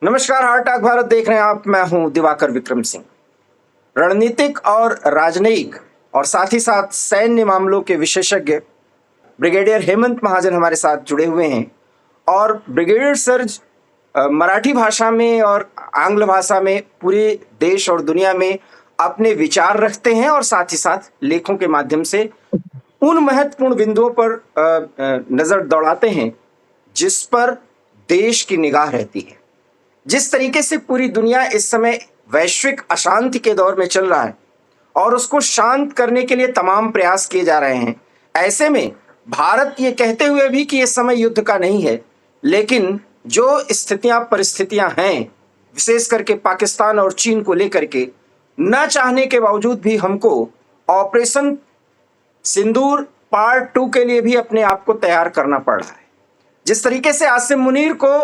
नमस्कार, heart talk Bharat देख रहे हैं आप। मैं हूं दिवाकर विक्रम सिंह। रणनीतिक और राजनयिक और साथ ही साथ सैन्य मामलों के विशेषज्ञ ब्रिगेडियर हेमंत महाजन हमारे साथ जुड़े हुए हैं। और ब्रिगेडियर सर मराठी भाषा में और आंग्ल भाषा में पूरे देश और दुनिया में अपने विचार रखते हैं और साथ ही साथ लेखों के माध्यम से उन महत्वपूर्ण बिंदुओं पर नजर दौड़ाते हैं जिस पर देश की निगाह रहती है। जिस तरीके से पूरी दुनिया इस समय वैश्विक अशांति के दौर में चल रहा है और उसको शांत करने के लिए तमाम प्रयास किए जा रहे हैं, ऐसे में भारत ये कहते हुए भी कि ये समय युद्ध का नहीं है, लेकिन जो स्थितियां परिस्थितियां हैं, विशेष करके पाकिस्तान और चीन को लेकर के, न चाहने के बावजूद भी हमको ऑपरेशन सिंदूर पार्ट 2 के लिए भी अपने आप को तैयार करना पड़ रहा है। जिस तरीके से आसिम मुनीर को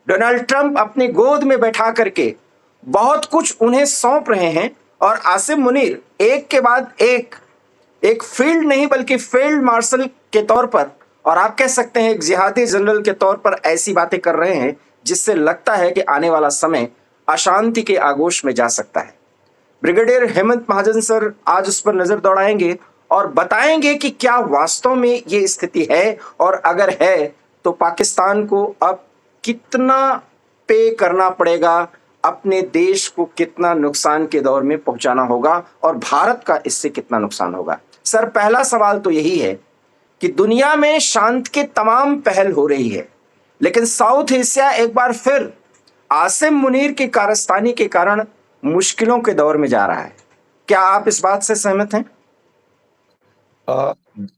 डोनाल्ड ट्रंप अपनी गोद में बैठा करके बहुत कुछ उन्हें सौंप रहे हैं और आसिम मुनीर एक के बाद एक फील्ड नहीं बल्कि फील्ड मार्शल के तौर पर, और आप कह सकते हैं एक जिहादी जनरल के तौर पर ऐसी बातें कर रहे हैं जिससे लगता है कि आने वाला समय अशांति के आगोश में जा सकता है। ब्रिगेडियर हेमंत महाजन सर आज उस पर नजर दौड़ाएंगे और बताएंगे कि क्या वास्तव में ये स्थिति है, और अगर है तो पाकिस्तान को अब कितना पे करना पड़ेगा, अपने देश को कितना नुकसान के दौर में पहुंचाना होगा और भारत का इससे कितना नुकसान होगा। सर, पहला सवाल तो यही है कि दुनिया में शांति के तमाम पहल हो रही है, लेकिन साउथ एशिया एक बार फिर आसिम मुनीर की कारस्तानी के कारण मुश्किलों के दौर में जा रहा है। क्या आप इस बात से सहमत हैं?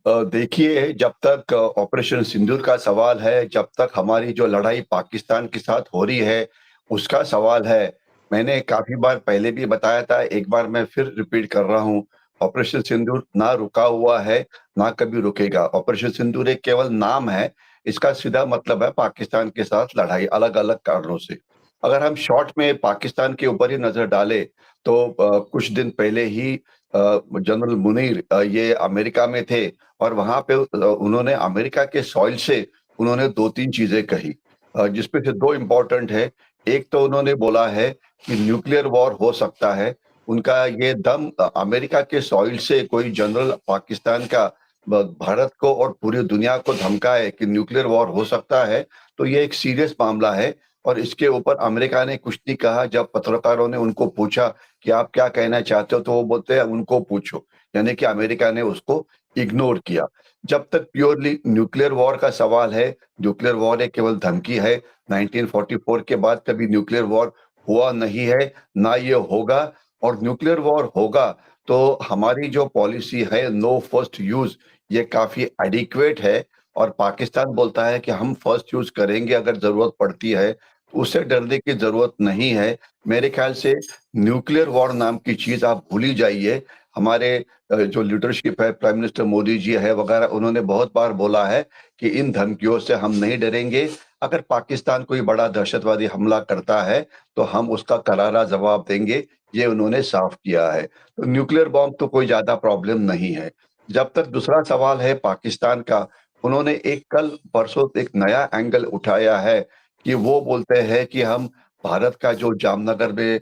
देखिए, जब तक ऑपरेशन सिंदूर का सवाल है, जब तक हमारी जो लड़ाई पाकिस्तान के साथ हो रही है, उसका सवाल है। मैंने काफ़ी बार पहले भी बताया था, एक बार मैं फिर रिपीट कर रहा हूँ, ऑपरेशन सिंदूर ना रुका हुआ है, ना कभी रुकेगा। ऑपरेशन सिंदूर एक केवल नाम है, इसका सीधा मतलब है पाकिस्तान के साथ लड़ाई, अलग-अलग कारणों से। अगर हम शॉर्ट में पाकिस्तान के ऊपर ही नज़र डालें, तो कुछ दिन पहले ही जनरल मुनीर ये अमेरिका में थे और वहाँ पे उन्होंने अमेरिका के सॉइल से उन्होंने 2-3 चीज़ें कही, जिसमें से 2 इम्पोर्टेंट है। एक तो उन्होंने बोला है कि न्यूक्लियर वॉर हो सकता है। उनका ये दम अमेरिका के सॉइल से कोई जनरल पाकिस्तान का भारत को और पूरी दुनिया को धमकाए कि न्यूक्लियर वॉर हो सकता है, तो ये एक सीरियस मामला है और इसके ऊपर अमेरिका ने कुछ नहीं कहा। जब पत्रकारों ने उनको पूछा कि आप क्या कहना चाहते हो? तो वो बोलते हैं उनको पूछो, यानी कि अमेरिका ने उसको इग्नोर किया। जब तक प्योरली न्यूक्लियर वॉर का सवाल है, न्यूक्लियर वॉर एक केवल धमकी है। 1944 के बाद कभी न्यूक्लियर वॉर हुआ नहीं है, ना ये होगा। और न्यूक्लियर वॉर होगा तो हमारी जो पॉलिसी है नो फर्स्ट यूज़, ये काफ़ी एडिक्वेट है और पाकिस्तान बोलता है कि हम फर्स्ट यूज़ करेंगे अगर ज़रूरत पड़ती है, तो उससे डरने की ज़रूरत नहीं है। मेरे ख्याल से न्यूक्लियर वॉर नाम की चीज़ आप भूल ही जाइए। हमारे जो लीडरशिप है, प्राइम मिनिस्टर मोदी जी है वगैरह, उन्होंने बहुत बार बोला है कि इन धमकियों से हम नहीं डरेंगे। अगर पाकिस्तान कोई बड़ा दहशतवादी हमला करता है, तो हम उसका करारा जवाब देंगे, ये उन्होंने साफ किया है। तो न्यूक्लियर बॉम्ब तो कोई ज़्यादा प्रॉब्लम नहीं है। जब तक दूसरा सवाल है पाकिस्तान का, उन्होंने एक कल परसों एक नया एंगल उठाया है कि वो बोलते हैं कि हम भारत का जो जामनगर में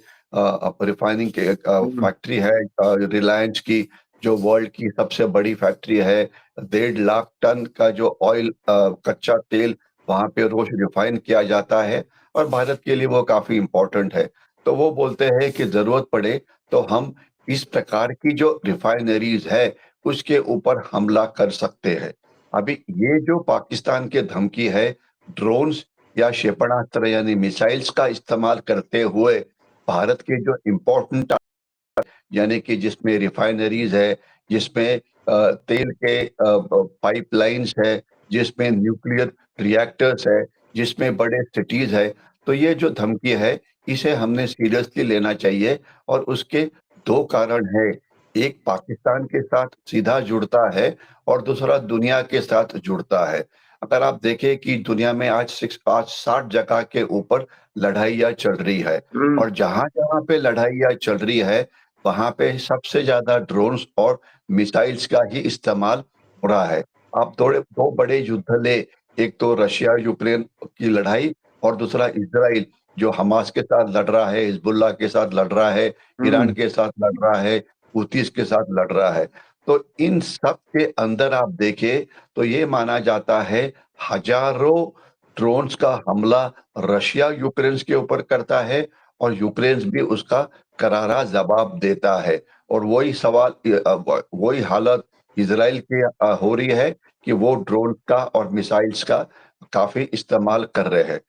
रिफाइनिंग के फैक्ट्री है रिलायंस की, जो वर्ल्ड की सबसे बड़ी फैक्ट्री है, 1.5 लाख टन का जो ऑयल कच्चा तेल वहाँ पे रोज रिफाइन किया जाता है और भारत के लिए वो काफ़ी इम्पोर्टेंट है। तो वो बोलते हैं कि ज़रूरत पड़े तो हम इस प्रकार की जो रिफाइनरीज़ है, उसके ऊपर हमला कर सकते हैं। अभी ये जो पाकिस्तान की धमकी है, ड्रोन्स या क्षेपणास्त्र यानी मिसाइल्स का इस्तेमाल करते हुए भारत के जो इम्पोर्टेंट, यानी कि जिसमें रिफाइनरीज है, जिसमें तेल के पाइपलाइंस है, जिसमें न्यूक्लियर रिएक्टर्स है, जिसमें बड़े सिटीज है, तो ये जो धमकी है, इसे हमने सीरियसली लेना चाहिए और उसके 2 कारण हैं। एक पाकिस्तान के साथ सीधा जुड़ता है और दूसरा दुनिया के साथ जुड़ता है। अगर आप देखें कि दुनिया में आज 60 जगह के ऊपर लड़ाइयाँ चल रही है और जहाँ-जहाँ पे लड़ाइयाँ चल रही है, वहाँ पे सबसे ज़्यादा ड्रोन्स और मिसाइल्स का ही इस्तेमाल हो रहा है। आप 2 बड़े युद्ध ले, एक तो रशिया-यूक्रेन की लड़ाई और दूसरा इज़राइल। जो हमास के साथ लड़ रहा है, हिजबुल्लाह के साथ लड़ रहा है, ईरान के साथ लड़ रहा है, हूतीस के साथ लड़ रहा है। तो इन सब के अंदर आप देखें तो ये माना जाता है हजारों ड्रोन्स का हमला रशिया यूक्रेन के ऊपर करता है और यूक्रेन भी उसका करारा जवाब देता है। और वही सवाल वही हालत इजराइल की हो रही है कि वो ड्रोन का और मिसाइल्स का काफी इस्तेमाल कर रहे हैं।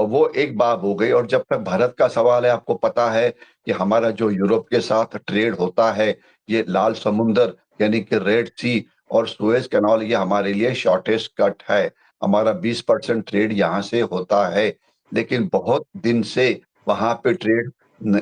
वो एक बात हो गई। और जब तक भारत का सवाल है, आपको पता है कि हमारा जो यूरोप के साथ ट्रेड होता है, ये लाल समुंदर यानी कि रेड सी और सुएज कैनाल, ये हमारे लिए शॉर्टेस्ट कट है। हमारा 20% ट्रेड यहाँ से होता है, लेकिन बहुत दिन से वहां पे ट्रेड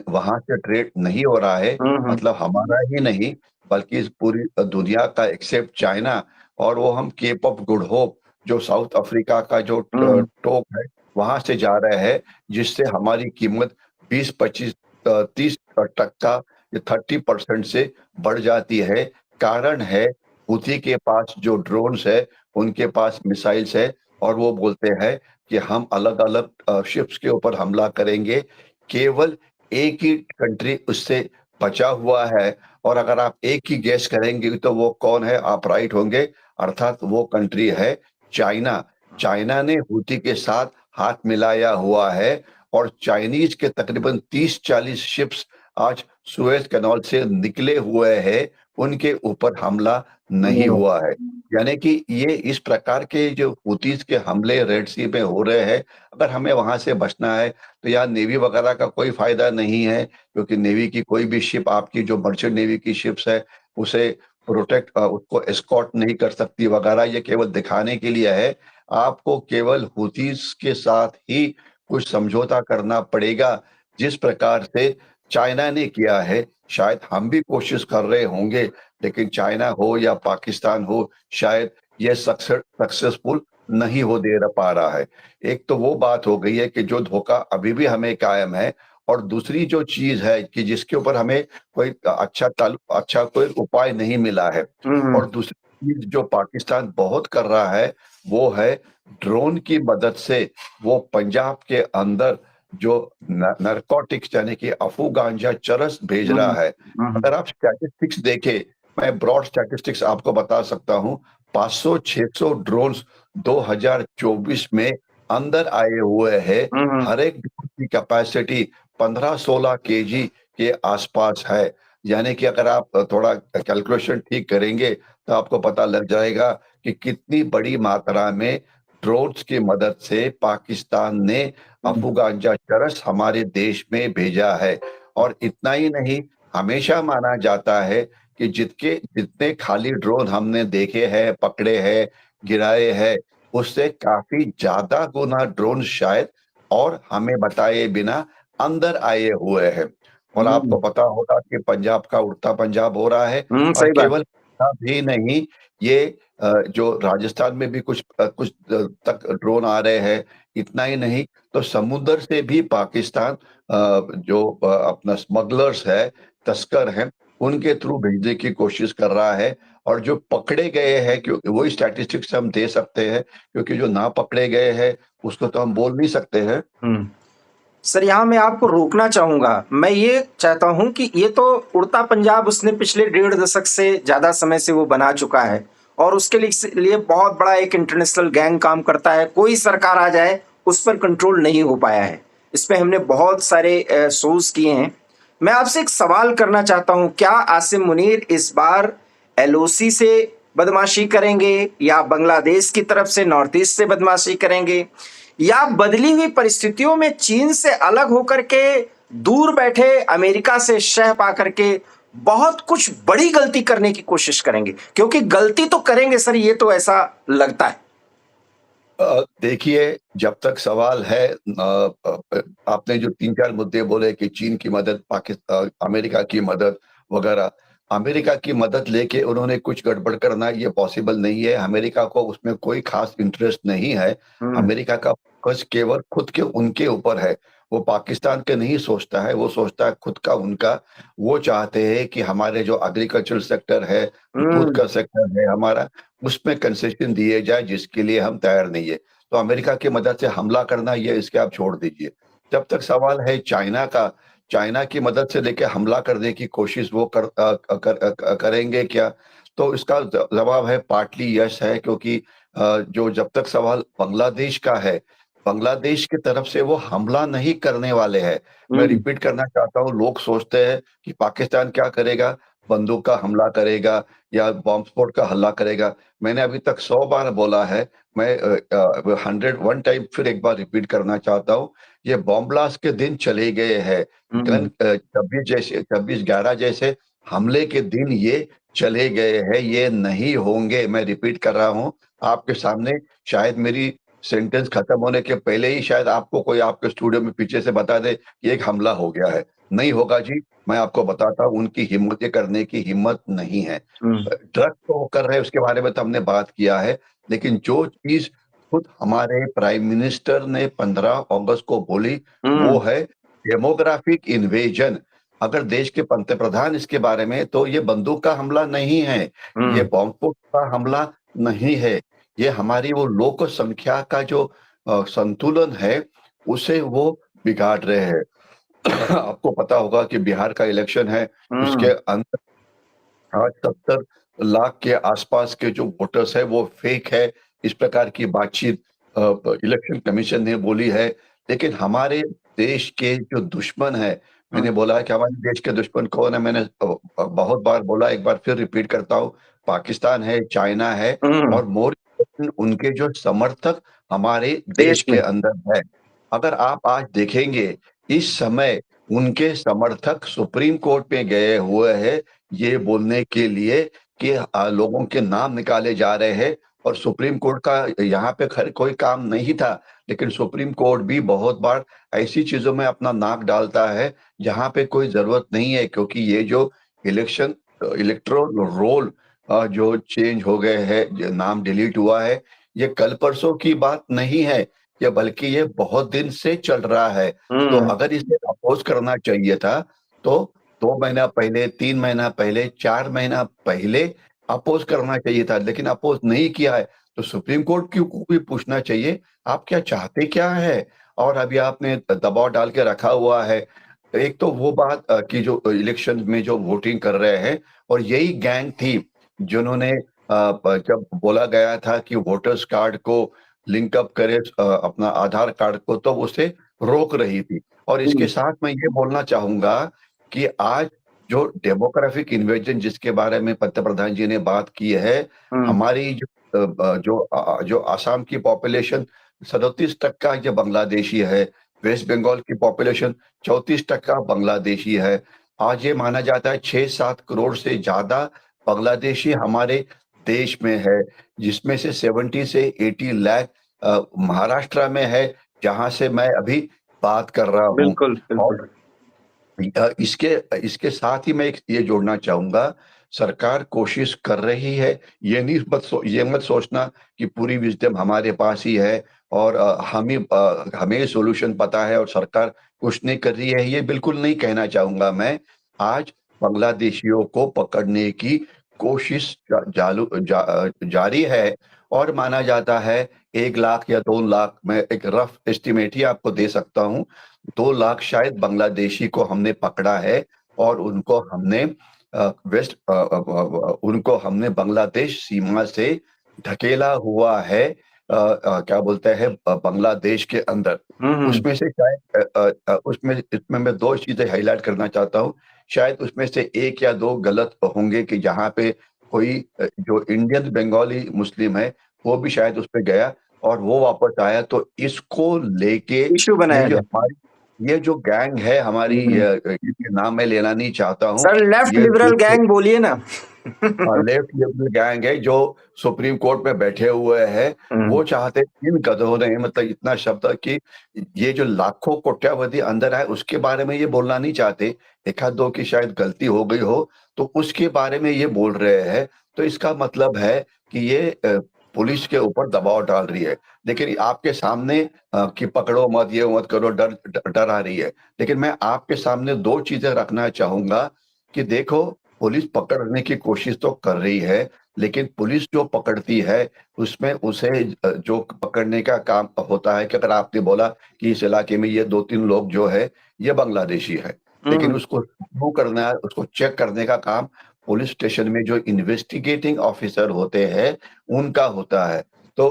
वहां से ट्रेड नहीं हो रहा है। मतलब हमारा ही नहीं बल्कि इस पूरी दुनिया का एक्सेप्ट चाइना। और वो हम केप ऑफ गुड होप जो साउथ अफ्रीका का जो टोक है वहां से जा रहे हैं, जिससे हमारी कीमत 20-25-30% या 30% से बढ़ जाती है। कारण है हूथी के पास जो ड्रोन्स है, उनके पास मिसाइल्स है और वो बोलते हैं कि हम अलग अलग शिप्स के ऊपर हमला करेंगे। केवल एक ही कंट्री उससे बचा हुआ है और अगर आप एक ही गेस करेंगे तो वो कौन है, आप राइट होंगे। अर्थात वो कंट्री है चाइना। चाइना ने हूथी के साथ हाथ मिलाया हुआ है और चाइनीज के तकरीबन 30-40 शिप्स आज सुएज कैनाल से निकले हुए हैं, उनके ऊपर हमला नहीं हुआ है। यानी कि ये इस प्रकार के जो हूतीज के हमले रेड सी में हो रहे हैं, अगर हमें वहां से बचना है तो यहाँ नेवी वगैरह का कोई फायदा नहीं है, क्योंकि नेवी की कोई भी शिप, आपकी जो मर्चेंट नेवी की शिप्स है, उसे प्रोटेक्ट उसको एस्कॉर्ट नहीं कर सकती वगैरह। ये केवल दिखाने के लिए है। आपको केवल हूतीज के साथ ही कुछ समझौता करना पड़ेगा, जिस प्रकार से चाइना ने किया है। शायद हम भी कोशिश कर रहे होंगे, लेकिन चाइना हो या पाकिस्तान हो, शायद ये सक्सेसफुल नहीं हो दे पा रहा है। एक तो वो बात हो गई है कि जो धोखा अभी भी हमें कायम है, और दूसरी जो चीज है कि जिसके ऊपर हमें कोई अच्छा कोई उपाय नहीं मिला है। और दूसरी चीज जो पाकिस्तान बहुत कर रहा है, वो है ड्रोन की मदद से वो पंजाब के अंदर जो नरकोटिक्स यानी कि अफू गांजा चरस भेज रहा है। अगर आप स्टैटिस्टिक्स देखें, मैं ब्रॉड स्टैटिस्टिक्स आपको बता सकता हूं। 500-600 ड्रोन्स 2024 में अंदर आए हुए हैं। हर एक ड्रोन की कैपेसिटी 15-16 केजी के आसपास है। यानी कि अगर आप थोड़ा कैलकुलेशन ठीक करेंगे तो आपको पता लग जाएगा कि कितनी बड़ी मात्रा में ड्रोन्स की मदद से पाकिस्तान ने अफू गांजा चरस हमारे देश में भेजा है। और इतना ही नहीं, हमेशा माना जाता है कि जितने खाली ड्रोन हमने देखे हैं, पकड़े हैं, गिराए हैं, उससे काफी ज्यादा गुना ड्रोन शायद और हमें बताए बिना अंदर आए हुए हैं। और आपको पता होगा कि पंजाब का उड़ता पंजाब हो रहा है। और सही बात। केवल इतना भी नहीं, ये जो राजस्थान में भी कुछ तक ड्रोन आ रहे हैं। इतना ही नहीं, तो समुद्र से भी पाकिस्तान जो अपना स्मगलर्स है, तस्कर हैं, उनके थ्रू भेजने की कोशिश कर रहा है। और जो पकड़े गए हैं, क्योंकि वही स्टैटिस्टिक्स हम दे सकते हैं, क्योंकि जो ना पकड़े गए हैं उसको तो हम बोल नहीं सकते हैं। सर, यहाँ मैं आपको रोकना चाहूंगा। मैं ये चाहता हूं कि ये तो उड़ता पंजाब उसने पिछले 1.5 दशक से ज्यादा समय से वो बना चुका है और उसके लिए बहुत बड़ा एक इंटरनेशनल गैंग काम करता है। कोई सरकार आ जाए उस पर कंट्रोल नहीं हो पाया है। इस पे हमने बहुत सारे शोज किए हैं। मैं आपसे एक सवाल करना चाहता हूं, क्या आसिम मुनीर इस बार एलओसी से बदमाशी करेंगे या बांग्लादेश की तरफ से नॉर्थ ईस्ट से बदमाशी करेंगे, या बदली हुई परिस्थितियों में चीन से अलग होकर के दूर बैठे अमेरिका से शह पा करके बहुत कुछ बड़ी गलती करने की कोशिश करेंगे? क्योंकि गलती तो करेंगे सर, ये तो ऐसा लगता है। देखिए, जब तक सवाल है, आपने जो 3-4 मुद्दे बोले कि चीन की मदद, पाकिस्तान, अमेरिका की मदद वगैरह। अमेरिका की मदद लेके उन्होंने कुछ गड़बड़ करना ये पॉसिबल नहीं है। अमेरिका को उसमें कोई खास इंटरेस्ट नहीं है। अमेरिका का फोकस केवल खुद के उनके ऊपर है। वो पाकिस्तान के नहीं सोचता है, वो सोचता है खुद का उनका। वो चाहते हैं कि हमारे जो एग्रीकल्चर सेक्टर है, दूध का सेक्टर है हमारा, उसमें कंसेशन दिए जाए, जिसके लिए हम तैयार नहीं है। तो अमेरिका की मदद से हमला करना, ये इसके आप छोड़ दीजिए। जब तक सवाल है चाइना का, चाइना की मदद से लेके हमला करने की कोशिश वो करेंगे क्या? तो इसका जवाब है पार्टली यस है, क्योंकि जो जब तक सवाल बांग्लादेश का है, बांग्लादेश की तरफ से वो हमला नहीं करने वाले हैं। मैं हम्म। रिपीट करना चाहता हूँ, लोग सोचते हैं कि पाकिस्तान क्या करेगा, बंदूक का हमला करेगा या बॉम्ब स्फोट का हल्ला करेगा। मैंने अभी तक 100 बार बोला है, मैं 101 टाइम फिर एक बार रिपीट करना चाहता हूँ, ये बॉम्ब ब्लास्ट के दिन चले गए हैं। हम्म। 26/11 जैसे हमले के दिन ये चले गए हैं, ये नहीं होंगे। मैं रिपीट कर रहा हूँ आपके सामने, शायद मेरी सेंटेंस खत्म होने के पहले ही शायद आपको कोई आपके स्टूडियो में पीछे से बता दे कि एक हमला हो गया है। नहीं होगा जी, मैं आपको बताता हूँ, उनकी हिम्मत ये करने की हिम्मत नहीं है। हम्म। ड्रग्स तो वो कर रहे हैं, उसके बारे में तो हमने बात किया है, लेकिन जो चीज़ खुद हमारे प्राइम मिनिस्टर ने 15 अगस्त को बोली, वो हम्म। है डेमोग्राफिक इन्वेजन। अगर देश के पंतप्रधान इसके बारे में, तो ये बंदूक का हमला नहीं है, ये हम्म। बॉम्ब स्फोट का हमला नहीं है, ये हमारी वो लोक संख्या का जो संतुलन है, उसे वो बिगाड़ रहे हैं। आपको पता होगा कि बिहार का इलेक्शन है, उसके हम्म। अंदर आज 70 लाख के आसपास के जो वोटर्स है वो फेक है, इस प्रकार की बातचीत इलेक्शन कमीशन ने बोली है। लेकिन हमारे देश के जो दुश्मन है, मैंने बोला है कि हमारे देश के दुश्मन कौन है, मैंने बहुत बार बोला, एक बार फिर रिपीट करता हूँ, पाकिस्तान है, चाइना है हम्म। और मोर उनके जो समर्थक हमारे देश देश के में। अंदर है। अगर आप आज देखेंगे, इस समय उनके समर्थक सुप्रीम कोर्ट में गए हुए हैं, ये बोलने के लिए कि लोगों के नाम निकाले जा रहे हैं और सुप्रीम कोर्ट का यहाँ पे खैर कोई काम नहीं था, लेकिन सुप्रीम कोर्ट भी बहुत बार ऐसी चीज़ों में अपना नाक डालता है, जहाँ पे कोई ज़रूरत नहीं है, क्योंकि ये जो इलेक्टोरल रोल जो चेंज हो गए हैं, ज नाम डिलीट हुआ है, ये कल-परसों की बात नहीं है, ये बल्कि ये बहुत दिन से चल रहा है। तो हम्म। अगर इसे अपोज़ करना चाहिए था, तो 2 महीना पहले, 3 महीना पहले, 4 महीना पहले अपोज़ करना चाहिए था, लेकिन अपोज़ नहीं किया है, तो सुप्रीम कोर्ट क्यों को भी पूछना चाहिए, आप क्या चाहते क्या हैं? और अभी आपने दबाव डाल के रखा हुआ है। एक तो वो बात कि जो इलेक्शन में जो वोटिंग कर रहे हैं और यही गैंग थी, जिन्होंने ब जब बोला गया था कि वोटर्स कार्ड को लिंक अप करें अपना आधार कार्ड को, तो उसे रोक रही थी। और इसके हम्म। साथ मैं ये बोलना चाहूँगा कि आज जो डेमोग्राफिक इन्वेजन जिसके बारे में पंतप्रधान जी ने बात की है, हम्म। हमारी जो असम की पॉपुलेशन 37% ये बांग्लादेशी है, वेस्ट बंगाल की पॉपुलेशन 34% बांग्लादेशी है। आज ये माना जाता है 6-7 करोड़ से ज़्यादा बांग्लादेशी हमारे देश में है, जिसमें से 70 से 80 लाख महाराष्ट्र में है, जहाँ से मैं अभी बात कर रहा हूँ। बिल्कुल और बिल्कुल। इसके इसके साथ ही मैं एक ये जोड़ना चाहूँगा, सरकार कोशिश कर रही है, ये मत सोचना कि पूरी विज़डम हमारे पास ही है और हमें सॉल्यूशन पता है और सरकार कुछ नहीं कर रही है, ये बिल्कुल नहीं कहना चाहूँगा मैं। आज बांग्लादेशियों को पकड़ने की कोशिश जारी है और माना जाता है 1 लाख या 2 लाख, मैं एक रफ़ एस्टिमेट ही आपको दे सकता हूँ, 2 लाख शायद बांग्लादेशी को हमने पकड़ा है और उनको हमने बांग्लादेश सीमा से ढकेला हुआ है क्या बोलते हैं बांग्लादेश के अंदर। हम्म। उसमें से शायद इसमें मैं 2 चीज़ें हाइलाइट करना चाहता हूँ। शायद उसमें से 1 या 2 गलत होंगे कि जहाँ पे कोई जो इंडियन बंगाली मुस्लिम है, वो भी शायद उसपे गया और वो वापस आया। तो इसको लेके इशू ये बनाया जो गया। हमारी ये जो गैंग है हमारी, हम्म। इनके नाम मैं लेना नहीं चाहता हूँ। सर लेफ्ट ये लिबरल देखिए, गैंग बोलिए ना। लेफ्ट लिबरल गैंग है जो सुप्रीम कोर्ट में बैठे हुए हैं। हम्म। वो चाहते हैं, इन गधों ने मतलब इतना शब्द कि ये जो लाखों कोट्यावधि अंदर आए उसके बारे में ये बोलना नहीं चाहते। एक आध दो की शायद गलती हो गई हो, तो उसके बारे में ये बोल रहे हैं। तो इसका मतलब है कि ये पुलिस के ऊपर दबाव डाल रही है। लेकिन आपके सामने कि पकड़ो मत, ये मत करो, डर डर आ रही है। लेकिन मैं आपके सामने 2 चीज़ें रखना चाहूँगा कि देखो, पुलिस पकड़ने की कोशिश तो कर रही है, लेकिन पुलिस जो पकड़ती है, उसमें उसे जो पकड़ने का काम होता है कि अगर आपने बोला कि इस इलाके में ये 2-3 लोग जो है, ये बांग्लादेशी है। लेकिन हम्म। उसको प्रूव करना है, उसको चेक करने का काम पुलिस स्टेशन में जो इन्वेस्टिगेटिंग ऑफिसर होते हैं, उनका होता है। तो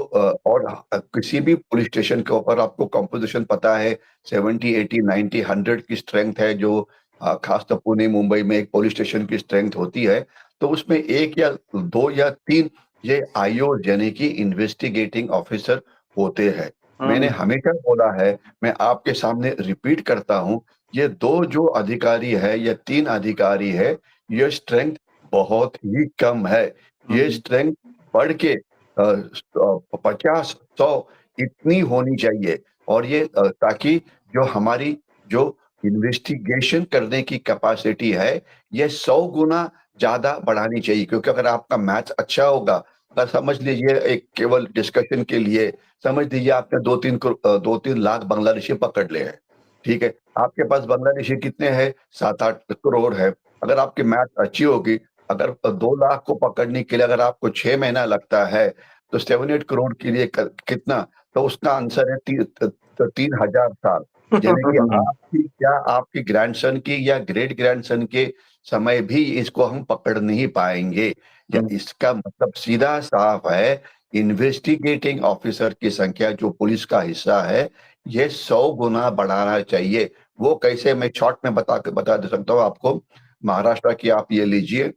और किसी भी पुलिस स्टेशन के ऊपर आपको कंपोज़िशन पता है 70, 80, 90, 100 की स्ट्रेंथ है जो खासतौर पुणे, मुंबई में एक पुलिस स्टेशन की स्ट्रेंथ होती है, तो उसमें 1 या 2 या 3 ये आईओ यानी कि इन्वेस्टिगेटिंग ऑफिसर होते हैं। मैंने हम्म। हमेशा बोला है, मैं आपके सामने रिपीट करता हूँ, ये 2 जो अधिकारी है या 3 अधिकारी है, ये स्ट्रेंथ बहुत ही कम है। ये हम्म। स्ट्रेंथ बढ़ के 50, 100 इतनी होनी चाहिए और ये ताकि जो हमारी जो इन्वेस्टिगेशन करने की कैपेसिटी है, ये 100 गुना ज़्यादा बढ़ानी चाहिए क्योंकि अगर आपका मैथ्स अच्छा होगा, समझ लीजिए एक केवल डिस्कशन के लिए समझ लीजिए आपने 2-3 लाख बांग्लादेशी पकड़ लिए हैं, ठीक है? आपके पास बांग्लादेशी कितने हैं? 7-8 करोड़ है। अगर आपकी मैथ्स अच्छी होगी, अगर 2 लाख को पकड़ने के लिए अगर आपको 6 महीना लगता है, तो 7-8 करोड़ के लिए क कितना? तो उसका आंसर है 3000 साल। यानी कि आपकी ग्रैंडसन की या ग्रेट ग्रैंडसन के समय भी इसको हम पकड़ नहीं पाएँगे। या इसका मतलब सीधा साफ है, इन्वेस्टिगेटिंग ऑफिसर की संख्या जो पुलिस का हिस्सा है, ये 100 गुना बढ़ाना चाहिए। वो कैसे मैं शॉर्ट में बता दे सकता हूँ आपको। महाराष्ट्र की आप ये लीजिए,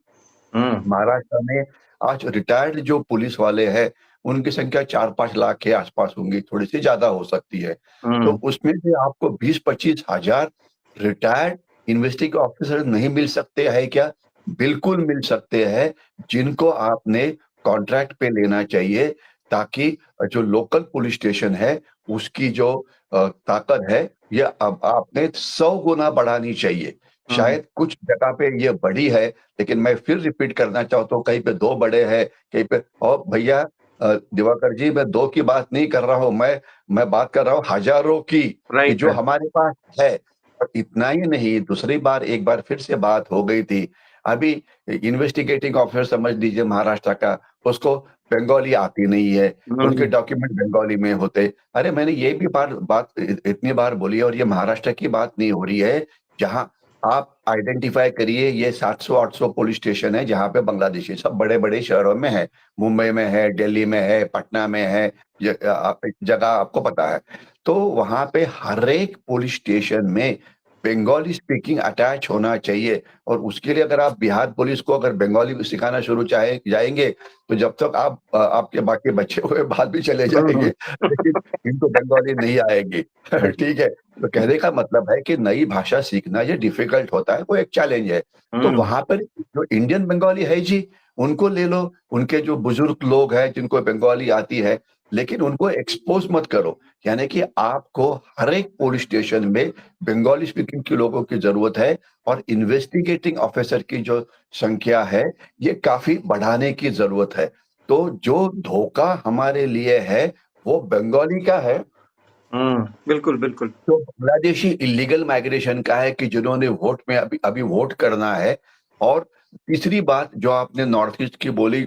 हम्म। महाराष्ट्र में आज रिटायर्ड जो पुलिस वाले हैं, उनकी संख्या 4-5 लाख के आसपास होंगी, थोड़ी-सी ज़्यादा हो सकती है। तो हम्म। उसमें से आपको 20-25 हज़ार रिटायर्ड इन्वेस्टिगेटिव ऑफिसर नहीं मिल सकते हैं क्या? बिल्कुल मिल सकते हैं, जिनको आपने कॉन्ट्रैक्ट पे लेना चाहिए ताकि जो लोकल पुलिस स्टेशन है, उसकी जो ताकत है, ये अब आपने 100 गुना बढ़ानी चाहिए। हम्म। शायद कुछ जगह पे ये बढ़ी है, लेकिन मैं फिर रिपीट करना चाहता हूँ, कहीं पे 2 बड़े हैं, कहीं पे और भैया दिवाकर जी मैं 2 की बात नहीं कर रहा हूँ, मैं बात कर रहा हूँ हज़ारों की, कि राइट, जो राइट। हमारे पास है। और इतना ही नहीं, दूसरी बार एक बार फिर से बात हो गई थी। अभी इन्वेस्टिगेटिंग ऑफिसर समझ लीजिए महाराष्ट्र का, उसको बंगाली आती नहीं है, उसके हम्म। डॉक्यूमेंट बंगाली में होते। अरे मैंने ये भी बात इतनी बार बोली है और ये महाराष्ट्र की बात नहीं हो रही है, जहाँ आप आइडेंटिफ़ाई करिए ये 700-800 पुलिस स्टेशन है जहाँ पे बांग्लादेशी सब बड़े-बड़े शहरों में है। मुंबई में है, दिल्ली में है, पटना में है, जगह आपको पता है। तो वहाँ पे हर एक पुलिस स्टेशन में बंगाली स्पीकिंग अटैच होना चाहिए और उसके लिए अगर आप बिहार पुलिस को अगर बंगाली सिखाना शुरू चाहे जाएँगे, तो जब तक आपके बाकी बचे हुए बाल भी चले जाएँगे, हम्म। लेकिन इनको बंगाली नहीं आएगी। ठीक है? तो कहने का मतलब है कि नई भाषा सीखना ये डिफ़िकल्ट होता है, वो एक चैलेंज है। तो हम्म। वहाँ पर जो इंडियन बंगाली है जी, उनको ले लो, उनके जो बुज़ुर्ग लोग हैं जिनको बंगाली आती है, लेकिन उनको एक्सपोज़ मत करो। यानी कि आपको हर एक पुलिस स्टेशन में बंगाली स्पीकिंग के लोगों की ज़रूरत है और इन्वेस्टिगेटिंग ऑफ़िसर की जो संख्या है, ये काफ़ी बढ़ाने की ज़रूरत है। तो जो धोखा हमारे लिए है, वो बंगाली का है बिल्कुल, बिल्कुल। तो बांग्लादेशी इल्लीगल माइग्रेशन का है कि जिन्होंने वोट में अभी अभी वोट करना है और तीसरी बात जो आपने नॉर्थ ईस्ट की बोली,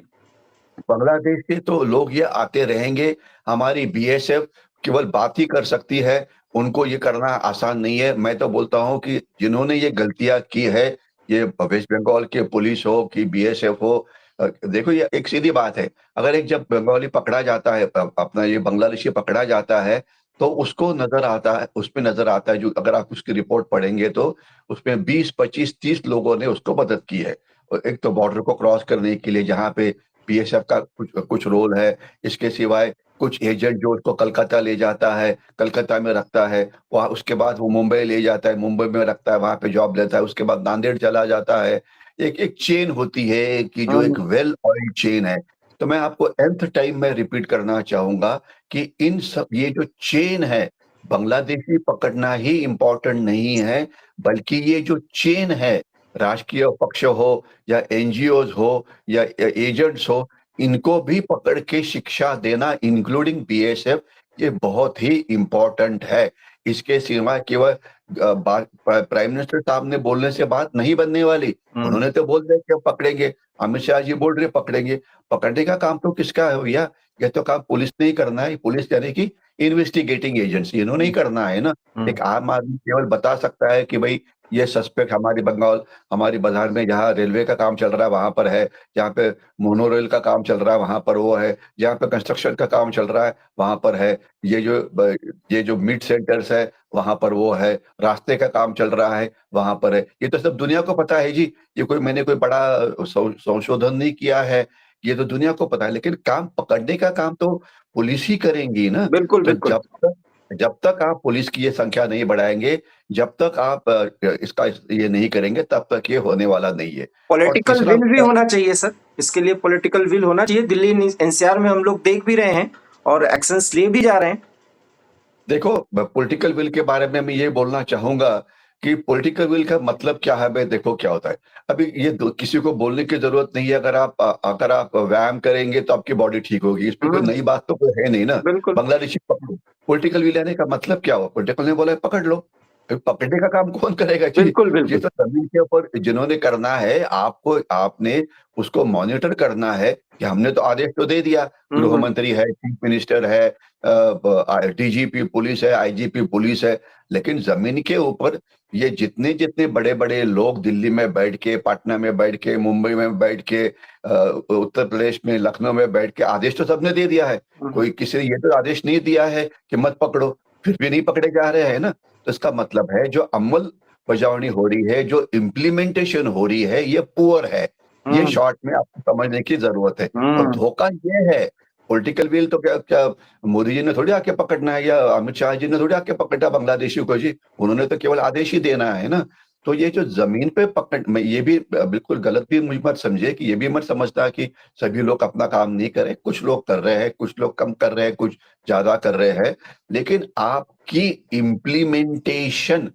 बांग्लादेश से तो लोग ये आते रहेंगे, हमारी बीएसएफ केवल बात ही कर सकती है, उनको ये करना आसान नहीं है। मैं तो बोलता हूँ कि जिन्होंने ये गलतियाँ की है, ये वेस्ट बंगाल के पुलिस हो कि बीएसएफ हो देखो ये एक सीधी बात है, अगर एक जब बंगाली पकड़ा जाता है अपना ये बांग्लादेशी पकड़ा जाता है, तो उसको नज़र आता है उसमें नज़र आता है जो अगर आप उसकी रिपोर्ट पढ़ेंगे तो उसमें 20, 25, 30 लोगों ने उसको मदद की है। एक तो बॉर्डर को क्रॉस करने के लिए जहाँ पे बीएसएफ का कुछ कुछ रोल है, इसके सिवाय कुछ एजेंट जो उसको कलकत्ता ले जाता है, कलकत्ता में रखता है, वहाँ उसके बाद वो मुंबई ले जाता है, मुंबई में रखता है, वहाँ पे जॉब लेता है, उसके बाद नांदेड़ चला जाता है। एक एक चेन होती है कि जो एक हम्म। वेल ऑइल्ड चेन है। तो मैं आपको nth टाइम में रिपीट करना चाहूँगा कि इन सब ये जो चेन है, बांग्लादेशी पकड़ना ही इम्पोर्टेंट नहीं है, बल्कि ये जो चेन है, राजकीय पक्ष हो या एनजीओज़ हो या एजेंट्स हो, इनको भी पकड़ के शिक्षा देना इंक्लूडिंग बीएसएफ ये बहुत ही इम्पोर्टेंट है। इसके सिवा केवल बात प्राइम मिनिस्टर साहब ने बोलने से बात नहीं बनने वाली। उन्होंने तो बोल दिया कि अब पकड़ेंगे, अमित शाह जी बोल रहे पकड़ेंगे। पकड़ने का काम तो किसका है भैया? ये तो काम पुलिस ने ही करना है। पुलिस यानी कि इन्वेस्टिगेटिंग एजेंसी, इन्होंने ही करना है ना। एक आम आदमी केवल बता सकता है कि भई ये सस्पेक्ट हमारी बज़ार में जहाँ रेलवे का काम चल रहा है वहाँ पर है, जहाँ पे मोनोरेल का काम चल रहा है वहाँ पर वो है, जहाँ पे कंस्ट्रक्शन का काम चल रहा है वहाँ पर है, ये जो मीट सेंटर्स है वहाँ पर वो है, रास्ते का काम चल रहा है वहाँ पर है। ये तो सब दुनिया को पता है जी। ये मैंने कोई बड़ा संशोधन नहीं किया है, ये तो दुनिया को पता है। लेकिन काम पकड़ने का काम तो पुलिस ही करेंगी ना। बिल्कुल, तो बिल्कुल। जब तक आप पुलिस की ये संख्या नहीं बढ़ाएँगे, जब तक आप ये नहीं करेंगे, तब तक ये होने वाला नहीं है। और पॉलिटिकल तीसरा विल भी मुद्दा, होना चाहिए सर। इसके लिए पॉलिटिकल विल होना चाहिए। दिल्ली एनसीआर में हम लोग देख भी रहे हैं और एक्शंस लिए भी जा रहे हैं। देखो पॉलिटिकल विल के बारे में मैं ये बोलना चाहूँगा कि पॉलिटिकल विल का मतलब क्या है, मैं देखो क्या होता है। अभी ये किसी को बोलने की ज़रूरत नहीं है। अगर आप व्यायाम करेंगे तो आपकी बॉडी ठीक होगी। इसमें कोई हुँ, नई बात तो कोई है नहीं ना। बिल्कुल, बांग्लादेशी पकड़ो, पॉलिटिकल विल आने का मतलब क्या हुआ? पॉलिटिकल ने बोला पकड़ लो। पकड़ने का काम कौन करेगा जी? बिल्कुल, ये बिल्कुल। तो ज़मीन के ऊपर जिन्होंने करना है, आपने उसको मॉनिटर करना है कि हमने तो आदेश तो दे दिया। गृह हुँ, मंत्री है, चीफ मिनिस्टर है, डीजीपी पुलिस है, आईजीपी पुलिस है। लेकिन ज़मीन के ऊपर ये जितने-जितने बड़े-बड़े लोग दिल्ली में बैठ के, पटना में बैठ के, मुंबई में बैठ के, उत्तर प्रदेश में लखनऊ में बैठ के आदेश तो सबने दे दिया है। हुँ, कोई किसी ने ये तो आदेश नहीं दिया है कि मत पकड़ो, फिर भी नहीं पकड़े जा रहे हैं ना। तो इसका मतलब है जो अमल बजावनी हो रही है, जो इम्प्लीमेंटेशन हो रही है, ये पुअर है। ये हुँ, शॉर्ट में आपको समझने की ज़रूरत है। और हुँ, धोखा ये है, पॉलिटिकल विल तो क्या क्या मोदी जी ने थोड़ी आके पकड़ना है, या अमित शाह जी ने थोड़ी आके पकड़ा बांग्लादेशियों को जी। उन्होंने तो केवल आदेश ही देना है ना। तो ये जो ज़मीन पे पकड़, मैं ये भी बिल्कुल गलत भी मुझे मत समझिए कि ये भी मत समझना कि सभी लोग अपना काम नहीं कर रहे। कुछ लोग कर रहे हैं, कुछ लोग कम कर रहे हैं, कुछ ज़्यादा कर रहे हैं। लेकिन आपकी इम्प्लीमेंटेशन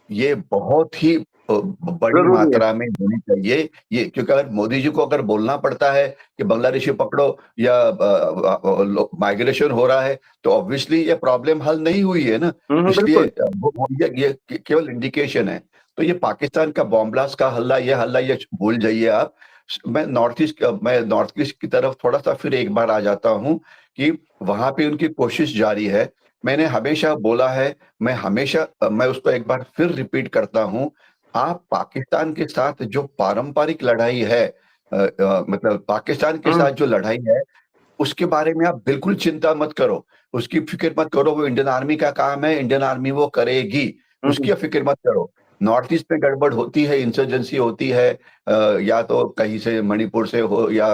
ये बहुत ही बड़ी ज़रूरी है। मात्रा में होनी चाहिए। ये क्योंकि अगर मोदी जी को अगर बोलना पड़ता है कि बांग्लादेशी पकड़ो, या माइग्रेशन हो रहा है, तो ऑब्वियसली ये प्रॉब्लम हल नहीं हुई है ना। हुँ, हुँ, इसलिए बिल्कुल। ये केवल इंडिकेशन है। तो ये पाकिस्तान का बॉम्ब ब्लास्ट का हल्ला ये भूल जाइए आप। मैं नॉर्थ ईस्ट की तरफ थोड़ा-सा फिर एक बार आ जाता हूँ कि वहाँ पे उनकी कोशिश जारी है। मैंने हमेशा बोला है, मैं उसको एक बार फिर रिपीट करता हूँ। आप पाकिस्तान के साथ जो पारंपरिक लड़ाई है, मतलब पाकिस्तान के हुँ, साथ जो लड़ाई है, उसके बारे में आप बिल्कुल चिंता मत करो। उसकी फ़िक्र मत करो, वो इंडियन आर्मी का काम है, इंडियन आर्मी वो करेगी। हुँ, हुँ, उसकी फ़िक्र मत करो। नॉर्थ ईस्ट में गड़बड़ होती है, इंसर्जेंसी होती है, या तो कहीं से मणिपुर से हो, या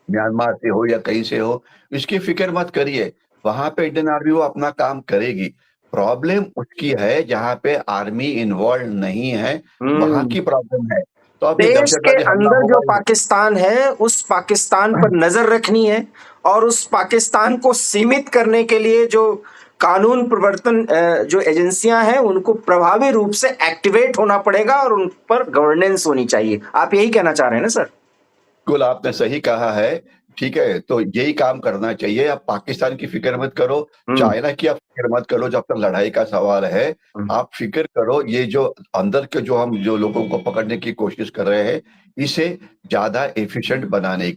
म्यांमार से हो, या कहीं से हो, इसकी फ़िक्र मत करिए। वहाँ पे इंडियन आर्मी वो अपना काम करेगी। प्रॉब्लम उसकी है जहाँ पे आर्मी इन्वॉल्व्ड नहीं है, वहाँ हुँ। की प्रॉब्लम है। तो अब ये देश के दहशतवादी हमला अंदर जो होगा ये पाकिस्तान है, उस पाकिस्तान पर नज़र रखनी है और उस पाकिस्तान को सीमित करने के लिए जो कानून प्रवर्तन जो एजेंसियां हैं, उनको प्रभावी रूप से एक्टिवेट होना पड़ेगा और उन पर गवर्नेंस होनी चाहिए। आप यही कहना चाह रहे हैं ना सर? बिल्कुल, आपने सही कहा है, ठीक है? तो यही काम करना चाहिए। आप पाकिस्तान की फ़िक्र मत करो, हुँ, चाइना की आप फ़िक्र मत करो जब तक लड़ाई का सवाल है। हुँ। आप फ़िक्र करो ये जो अंदर के जो लोगों को पकड़ने की कोशिश कर रहे हैं, इसे ज़्यादा एफ़िशिएंट बनाने की।